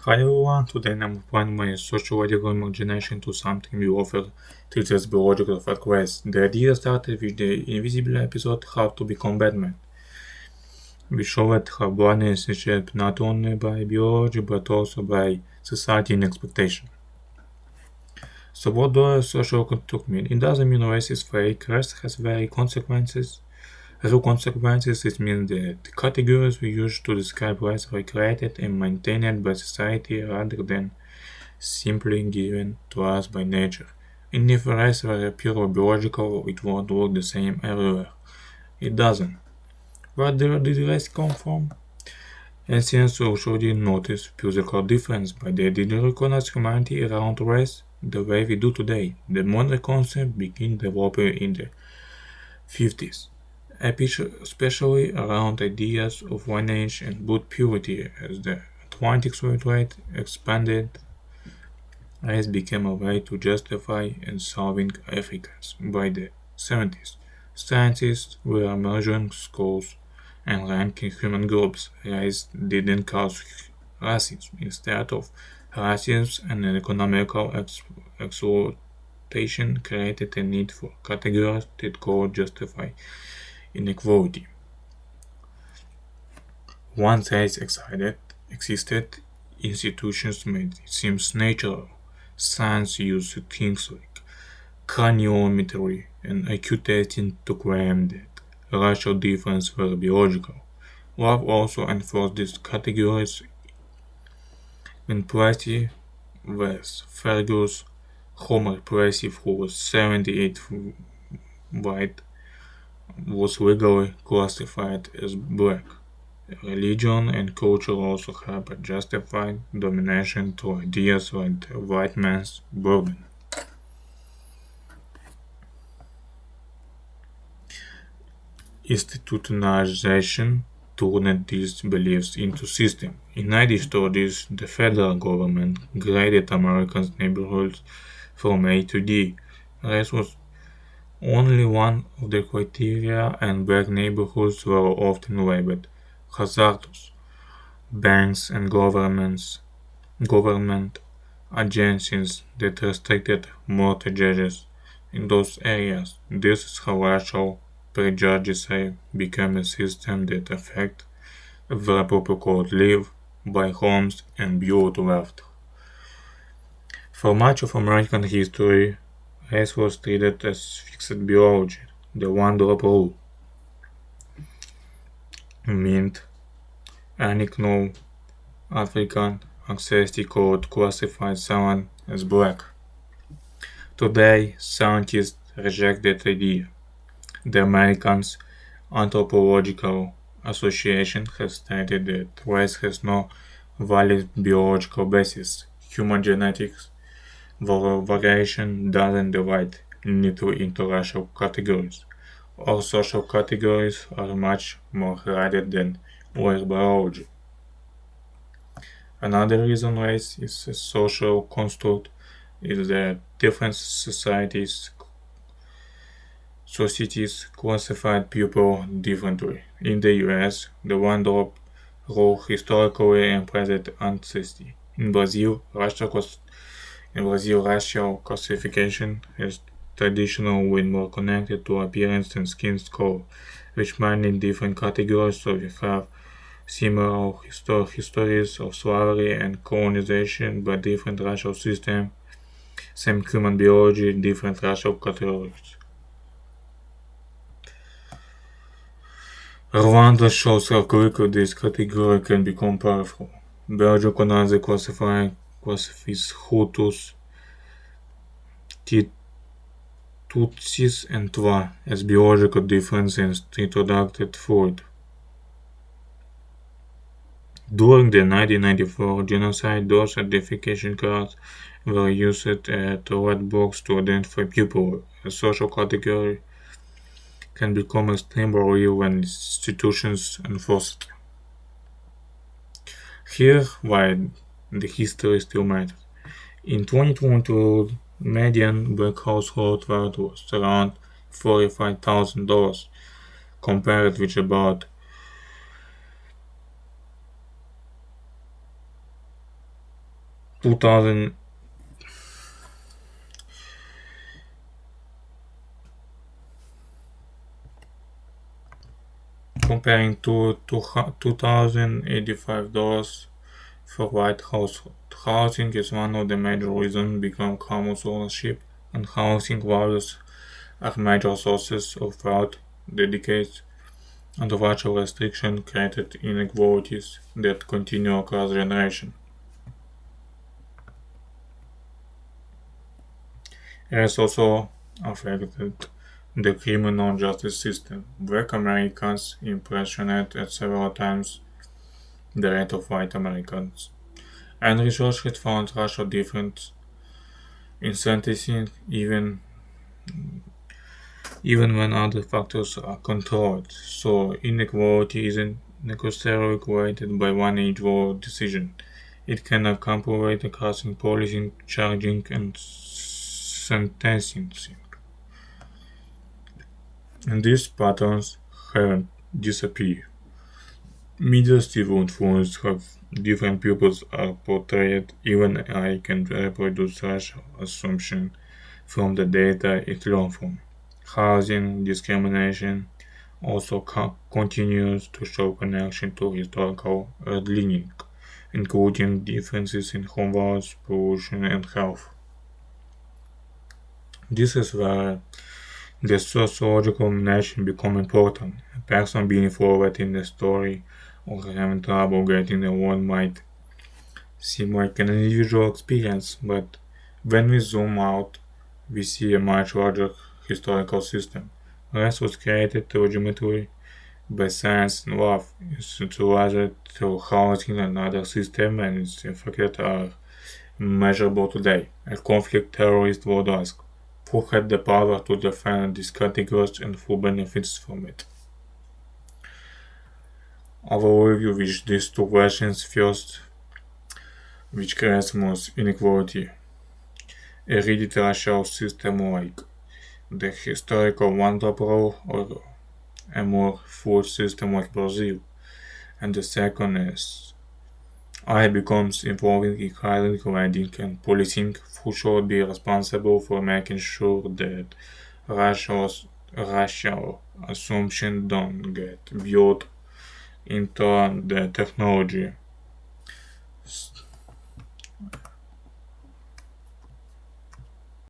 Hi everyone, today I'm applying my sociological imagination to something we often treat as biological fact quest. The idea started with the Invisible episode How to Become Batman. We showed how blindness is shaped not only by biology but also by society and expectation. So what does social construct mean? It doesn't mean race is fake, race has very consequences. Real consequences, it means that the categories we use to describe race were created and maintained by society rather than simply given to us by nature. And if race were pure biological, it would work the same everywhere. It doesn't. Where did race come from? Ancients already noticed physical difference, but they didn't recognize humanity around race the way we do today. The modern concept began developing in the 50s, especially around ideas of lineage and blood purity as the Atlantic slave trade expanded. Race became a way to justify enslaving Africans. By the 70s, scientists were measuring scores and ranking human groups. Race didn't cause racism. Instead of racism and economical exploitation created a need for categories that could justify inequality. Once race existed, institutions made it seem natural. Science used things like craniometry and IQ testing to claim that racial differences were biological. Love also enforced these categories when Plessy was Fergus Homer Plessy, who was 78 white, was legally classified as black. Religion and culture also helped justify domination through ideas like the white man's burden. Institutionalization turned these beliefs into system. In 1930s, the federal government graded Americans' neighborhoods from A to D. Race was only one of the criteria, and black neighborhoods were often labeled hazardous. Banks and government agencies that restricted mortgages in those areas. This is how racial prejudice became a system that affected where people could live, buy homes, and build wealth. For much of American history, race was treated as fixed biology. The one-drop rule meant any non-African ancestry could classify someone as black. Today, scientists reject that idea. The American Anthropological Association has stated that race has no valid biological basis. Human genetics variation doesn't divide neatly into racial categories. All social categories are much more related than were biology. Another reason race is a social construct is that different societies classified people differently. In the US, the one-drop rule historically emphasized ancestry. In Brazil, racial classification has traditionally been more connected to appearance and skin color, which many different categories, so we have similar histories of slavery and colonization, but different racial systems, same human biology, different racial categories. Rwanda shows how quickly this category can become powerful. Belgium Nazi classifies Hutus, Tutsis, and Twa as biological differences introduced Freud. During the 1994 genocide, those identification cards were used at red box to identify people. A social category can become extremely real when institutions enforce it. Here, why the history still matters. In 2022, median black household wealth was around $45,000, compared with about 2000 comparing to $2,085 for white household. Housing is one of the major reasons become home ownership, and housing values are major sources of wealth the decades, and virtual restriction created inequalities that continue across generations. It has also affected the criminal justice system. Black Americans impersonated several times the rate of white Americans, and research has found racial difference in sentencing even when other factors are controlled. So inequality isn't necessarily created by one individual decision. It can accumulate across in policing, charging, and sentencing. And these patterns haven't disappeared. Media still influence how different peoples are portrayed. Even AI can reproduce racial assumptions from the data it learns from. Housing discrimination also continues to show connection to historical leaning, including differences in home values, pollution, and health. This is where the sociological nation become important. A person being forward in the story or having trouble getting the one might seem like an individual experience, but when we zoom out, we see a much larger historical system. Race was created legitimately by science and love. It's utilized through housing and other systems, and its effects are measurable today. A conflict terrorist would ask, who had the power to defend these categories and who benefits from it? I will review which these two questions first, which creates most inequality. A rigid racial system like the historical one-top rule or a more fluid system like Brazil. And the second is AI becomes involving in hiring, grading, and policing who should be responsible for making sure that racial, racial assumptions don't get viewed into the technology.